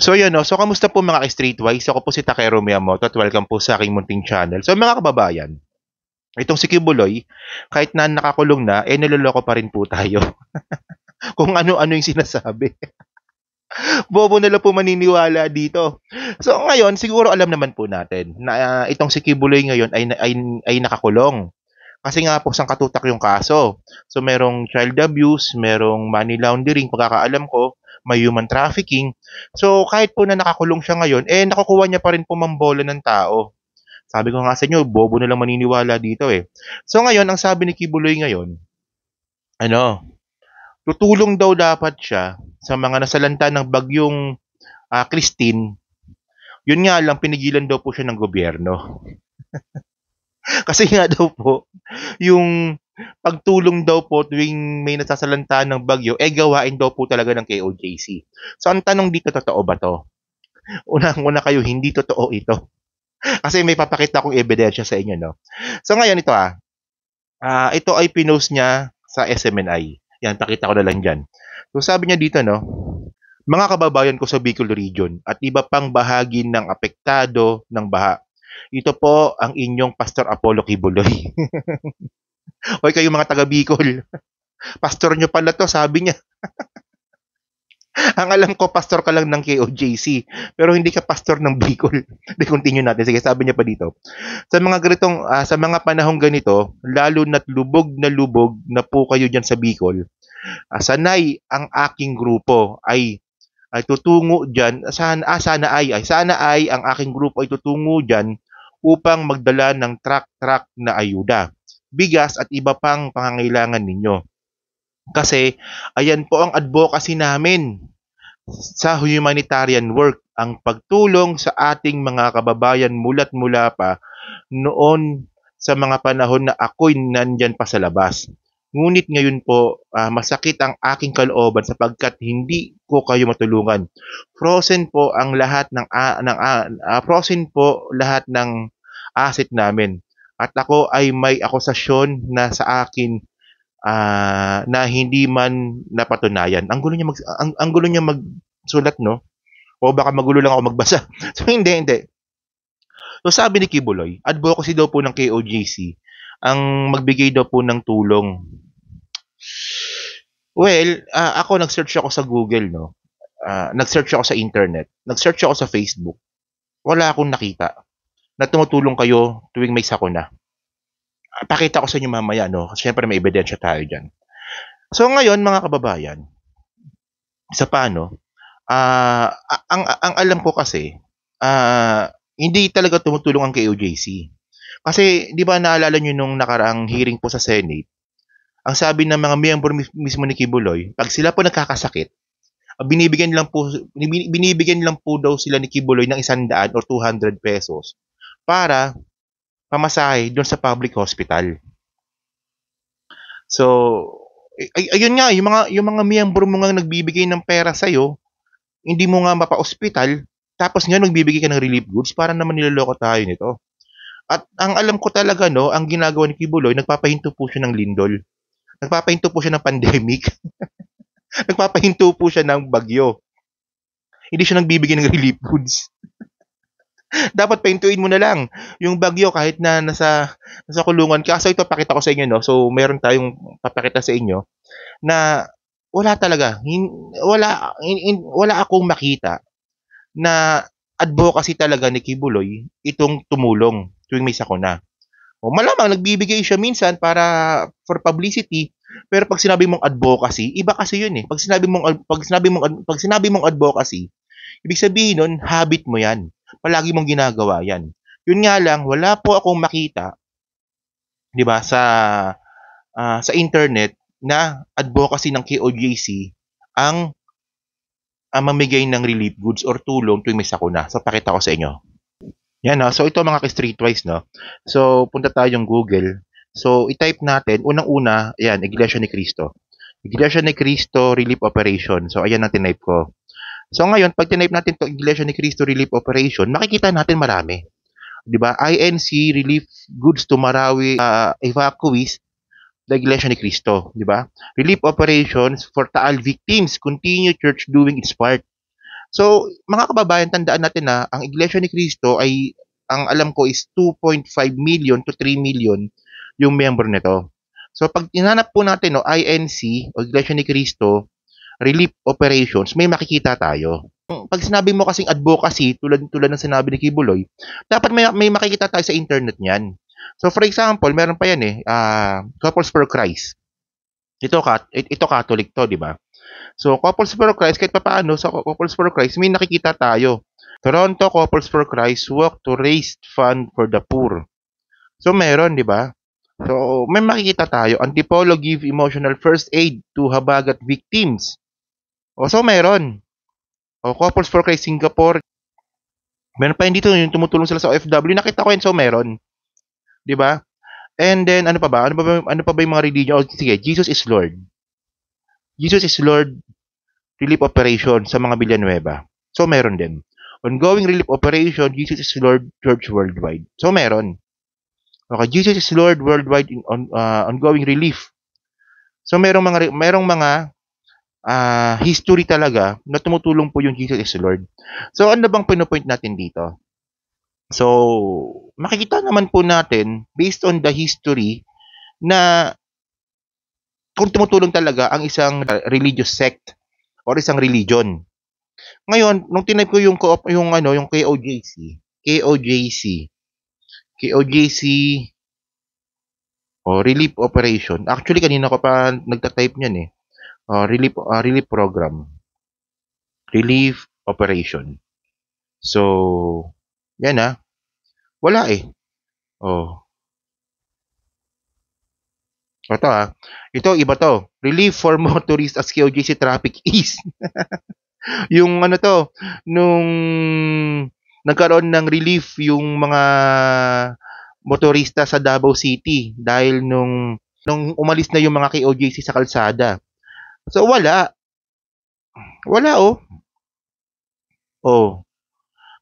So yun, no? So kamusta po mga ka-Streetwise? Ako po si Takero Miyamoto at welcome po sa aking munting channel. So mga kababayan, itong si Kibuloy, kahit na nakakulong na, niloloko pa rin po tayo. Kung ano-ano yung sinasabi. Bobo na lang po maniniwala dito. So ngayon, siguro alam naman po natin na itong si Kibuloy ngayon ay nakakulong. Kasi nga po sangkatutak yung kaso. So merong child abuse, merong money laundering, pagkakaalam ko, may human trafficking. So kahit po na nakakulong siya ngayon, nakukuha niya pa rin po mambola ng tao. Sabi ko nga sa inyo, bobo na lang maniniwala dito eh. So ngayon, ang sabi ni Kibuloy ngayon, ano, tutulong daw dapat siya sa mga nasalanta ng bagyong Christine. Yun nga lang, pinigilan daw po siya ng gobyerno. Kasi nga daw po, yung pagtulong daw po tuwing may nasasalanta ng bagyo, gawain daw po talaga ng KOJC. So, ang tanong dito, totoo ba to? Unang-una kayo, hindi totoo ito. Kasi may papakita akong ebidensya sa inyo, no? So, ngayon ito ito ay pinost niya sa SMNI. Yan, pakita ko na lang dyan. So, sabi niya dito, no? Mga kababayan ko sa Bicol Region at iba pang bahagi ng apektado ng baha. Ito po ang inyong Pastor Apollo Kibuloy. Hoy kayo mga taga Bicol, pastor nyo pala to, sabi niya. Ang alam ko, pastor ka lang ng KOJC, pero hindi ka pastor ng Bicol. Hindi, continue natin. Sige, sabi niya pa dito. Sa mga panahong ganito, lalo na't lubog na po kayo dyan sa Bicol, sanay ang aking grupo ay tutungo dyan, sana ay ang aking grupo ay tutungo dyan upang magdala ng truck na ayuda, bigas at iba pang pangangailangan ninyo. Kasi ayan po ang advocacy namin sa humanitarian work, ang pagtulong sa ating mga kababayan mula't mula pa noon sa mga panahon na ako'y nandyan pa sa labas. Ngunit ngayon po, masakit ang aking kalooban sapagkat hindi ko kayo matulungan. Frozen po ang lahat frozen po lahat ng asset namin. At ako ay may akusasyon na sa akin na hindi man napatunayan. Ang gulo niya magsulat, no? O baka magulo lang ako magbasa. So hindi. So sabi ni Kibuloy, advocacy daw po ng KOJC ang magbigay daw po ng tulong. Well, ako nag-search ako sa Google, no? Nag-search ako sa internet, nag-search ako sa Facebook. Wala akong nakita na tumutulong kayo tuwing may sakuna. Pakita ko sa inyo mamaya, no? Siyempre may ebidensya tayo dyan. So ngayon, mga kababayan, isa pa, no? Ang alam ko kasi, hindi talaga tumutulong ang KOJC. Kasi, di ba naalala nyo nung nakaraang hearing po sa Senate, ang sabi ng mga miyembro mismo ni Kibuloy, pag sila po nagkakasakit, binibigyan lang po daw sila ni Kibuloy ng 100 or 200 pesos para pamasahe doon sa public hospital. So, ayun nga, yung mga miyembro mo nga nagbibigay ng pera sa'yo, hindi mo nga mapa-hospital, tapos nga magbibigay ka ng relief goods, para naman niloloko tayo nito. At ang alam ko talaga, no, ang ginagawa ni Kibuloy, nagpapahinto po siya ng lindol. Nagpapahinto po siya ng pandemic. Nagpapahinto po siya ng bagyo. Hindi siya nagbibigay ng relief goods. Dapat pahintuin mo na lang yung bagyo kahit na nasa kulungan ka. So ito pakita ko sa inyo, no. So meron tayong papakita sa inyo na wala talaga. Wala akong makita na advocacy talaga ni Kibuloy itong tumulong tuwing may sakuna. O malamang nagbibigay siya minsan para for publicity, pero pag sinabi mong advocacy, iba kasi 'yun eh. Pag sinabi mong advocacy, ibig sabihin nun, habit mo 'yan. Palagi mong ginagawa 'yan. 'Yun nga lang, wala po akong makita, 'di ba, sa internet na advocacy ng KOJC ang mamigay ng relief goods or tulong tuwing may sakuna. So pakita ko sa inyo. Yan, no? So ito mga ka-streetwise, no? So punta tayong Google. So i-type natin, unang-una, ayan, Iglesia ni Cristo. Iglesia ni Cristo Relief Operation. So ayan ang tinype ko. So ngayon, pag tinype natin to Iglesia ni Cristo Relief Operation, makikita natin marami. 'Di ba? INC Relief Goods to Marawi evacuees the Iglesia ni Cristo, 'di ba? Relief operations for Taal victims, continue church doing its part. So, mga kababayan, tandaan natin na ang Iglesia ni Cristo ay, ang alam ko is 2.5 million to 3 million yung member nito. So, pag tinanap po natin, no, INC o Iglesia ni Cristo, relief operations, may makikita tayo. Pag sinabi mo kasing advocacy, tulad ng sinabi ni Kibuloy, dapat may makikita tayo sa internet niyan. So, for example, meron pa yan Couples for Christ. Ito Catholic to, di ba? So, Couples for Christ, kahit papaano, sa Couples for Christ, may nakikita tayo. Toronto Couples for Christ work to raise fund for the poor. So, meron, di ba? So, may makikita tayo. Antipolo give emotional first aid to habagat victims. So, meron. Couples for Christ Singapore. Meron pa yun dito, yung tumutulong sila sa OFW. Nakita ko yun, so meron. Di ba? And then, ano pa ba? Ano pa ba yung mga religion? Sige, Jesus is Lord. Jesus is Lord relief operation sa mga Villanueva. So, meron din. Ongoing relief operation, Jesus is Lord Church Worldwide. So, meron. Okay, Jesus is Lord Worldwide ongoing relief. So, merong mga history talaga na tumutulong po yung Jesus is Lord. So, ano bang pinopoint natin dito? So, makikita naman po natin, based on the history, na kung tumutulong talaga ang isang religious sect or isang religion. Ngayon, nung tinype ko yung KOJC relief operation. Actually kanina ko pa nagta-type niyan relief program. Relief operation. So, yan wala Oh. Ito iba to. Relief for motorists as KOJC traffic ease. Yung nung nagkaroon ng relief yung mga motorista sa Davao City dahil nung umalis na yung mga KOJC sa kalsada. So wala. Wala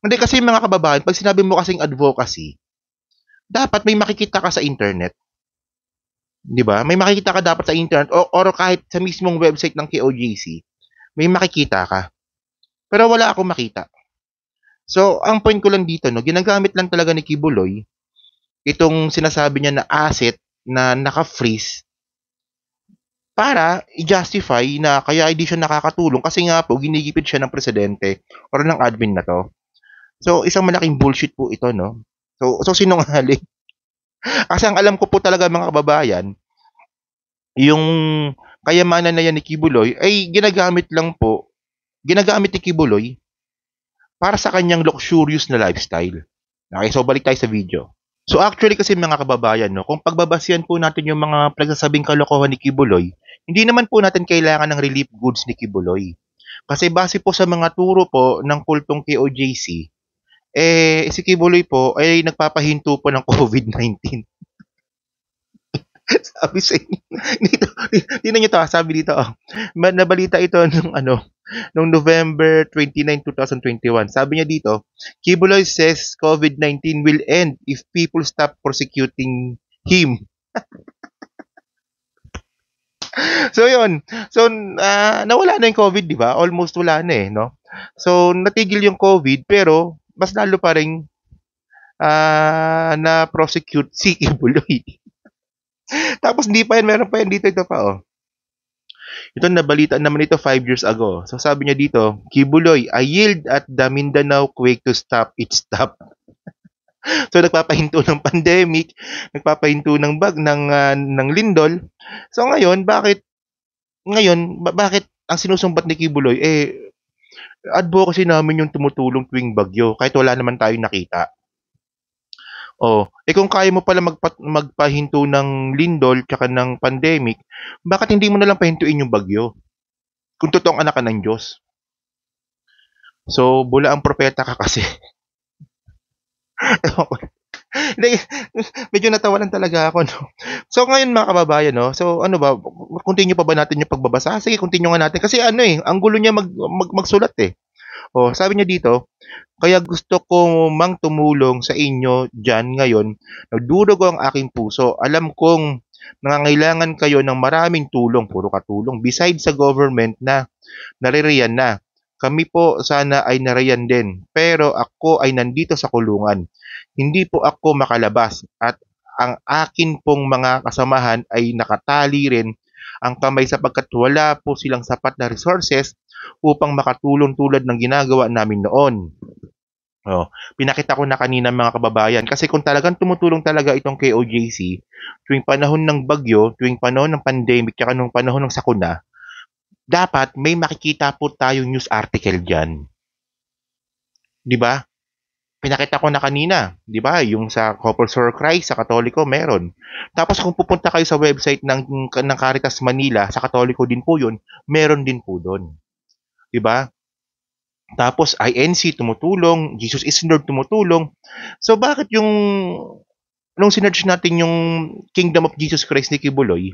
Hindi kasi mga kababayan, pag sinabi mo kasing advocacy, dapat may makikita ka sa internet. 'Di ba? May makikita ka dapat sa internet or kahit sa mismong website ng KOJC, may makikita ka. Pero wala akong makita. So, ang point ko lang dito, ginagamit lang talaga ni Kibuloy itong sinasabi niya na asset na naka-freeze para i-justify na kaya hindi siya nakakatulong kasi nga po ginigipit siya ng presidente or ng admin na to. So, isang malaking bullshit po ito, no? So sinungaling. Kasi ang alam ko po talaga mga kababayan, yung kayamanan na yan ni Kibuloy ay ginagamit ni Kibuloy para sa kanyang luxurious na lifestyle. Okay, so balik tayo sa video. So actually kasi mga kababayan, kung pagbabasihan po natin yung mga pagsasabing kalokohan ni Kibuloy, hindi naman po natin kailangan ng relief goods ni Kibuloy. Kasi base po sa mga turo po ng kultong KOJC, si Kibuloy po ay nagpapahinto po ng COVID-19. Sabi sa inyo, tingnan nyo to, sabi dito, nabalita ito nung November 29, 2021. Sabi niya dito, Kibuloy says COVID-19 will end if people stop persecuting him. So yun. So nawala na yung COVID, di ba? Almost wala na no? So natigil yung COVID pero mas lalo pa ring na prosecute si Kibuloy. Tapos hindi pa yan, meron pa yan dito, ito pa Ito nabalita naman ito 5 years ago. So sabi niya dito, Kibuloy, I yield at the Mindanao quake to stop it stop. So nagpapahinto ng pandemic, nagpapahinto ng ng lindol. So ngayon, bakit ang sinusumbat ni Kibuloy advocacy namin yung tumutulong tuwing bagyo kahit wala naman tayong nakita. Kung kaya mo pala magpahinto ng lindol tsaka ng pandemic, bakit hindi mo na lang pahintuin yung bagyo? Kung totoong anak ka ng Diyos. So, bula ang propeta ka kasi. Medyo natawanan talaga ako, no? So, ngayon mga kababayan, so ano ba, continue pa ba natin yung pagbabasa? Sige, continue nga natin. Kasi ang gulo niya magsulat sabi niya dito, kaya gusto ko mang tumulong sa inyo dyan ngayon. Nagdurugo ang aking puso. Alam kong nangangailangan kayo ng maraming tulong, puro katulong. Besides sa government na naririyan na. Kami po sana ay nariyan din, pero ako ay nandito sa kulungan. Hindi po ako makalabas at ang akin pong mga kasamahan ay nakatali rin ang kamay sapagkat wala po silang sapat na resources upang makatulong tulad ng ginagawa namin noon. Oh, pinakita ko na kanina mga kababayan kasi kung talagang tumutulong talaga itong KOJC tuwing panahon ng bagyo, tuwing panahon ng pandemic, tsaka nung panahon ng sakuna, dapat may makikita po tayong news article diyan. 'Di ba? Pinakita ko na kanina, 'di ba? Yung sa Corpus Christ sa Katoliko meron. Tapos kung pupunta kayo sa website ng Caritas Manila, sa Katoliko din po 'yun, meron din po doon. 'Di ba? Tapos INC tumutulong, Jesus is Lord tumutulong. So bakit yung nung sinearch natin yung Kingdom of Jesus Christ ni Kibuloy,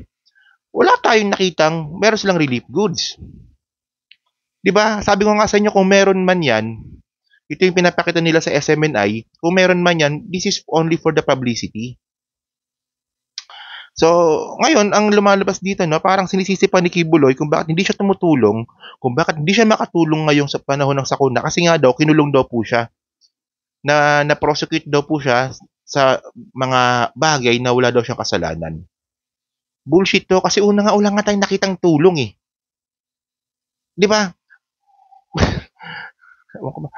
wala tayong nakitang meron silang relief goods. 'Di ba? Sabi ko nga sa inyo kung meron man 'yan, ito yung pinapakita nila sa SMNI, kung meron man 'yan, this is only for the publicity. So, ngayon ang lumalabas dito no, parang sinisisi pa ni Kibuloy kung bakit hindi siya tumutulong, kung bakit hindi siya makatulong ngayong sa panahon ng sakuna kasi nga daw kinulong daw po siya. Na-prosecute daw po siya sa mga bagay na wala daw siyang kasalanan. Bullshit to kasi una nga tayong nakitang tulong eh. 'Di ba? Ewan ko ba.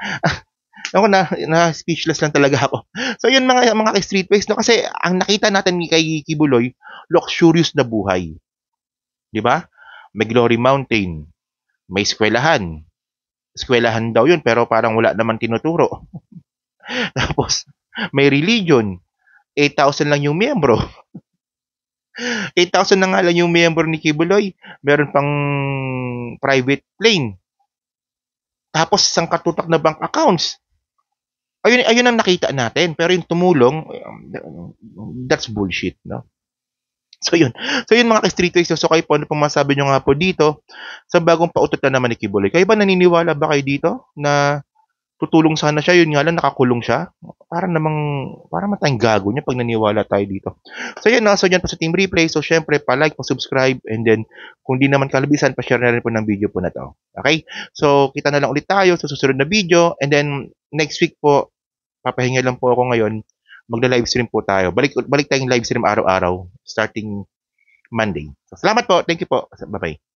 Ako na speechless lang talaga ako. So yun mga streetways no kasi ang nakita natin kay Kibuloy, luxurious na buhay. 'Di ba? May Glory Mountain, may eskwelahan. Eskwelahan daw yun pero parang wala naman tinuturo. Tapos may religion, 8,000 lang yung miyembro. 8,000 na nga lang yung miyembro ni Kibuloy. Meron pang private plane. Tapos isang katutak na bank accounts. Ayun ang nakita natin. Pero yung tumulong, that's bullshit, no? So yun. So yun mga ka-streetways. So kayo po, ano pong masabi nyo nga po dito sa bagong pautot na naman ni Kibuloy? Kayo ba naniniwala ba kayo dito na tutulong sana siya, yun nga lang nakakulong siya? Parang matayang gago niya pag naniwala tayo dito. So yun, so yan po sa Team Replay. So syempre, pa-like, pa-subscribe, and then kung di naman kalabisan, pa-share na rin po ng video po na to. Okay? So kita na lang ulit tayo sa susunod na video, and then next week po, papahinga lang po ako ngayon, magla-live stream po tayo. Balik tayong live stream araw-araw, starting Monday. So, salamat po. Thank you po. Bye-bye.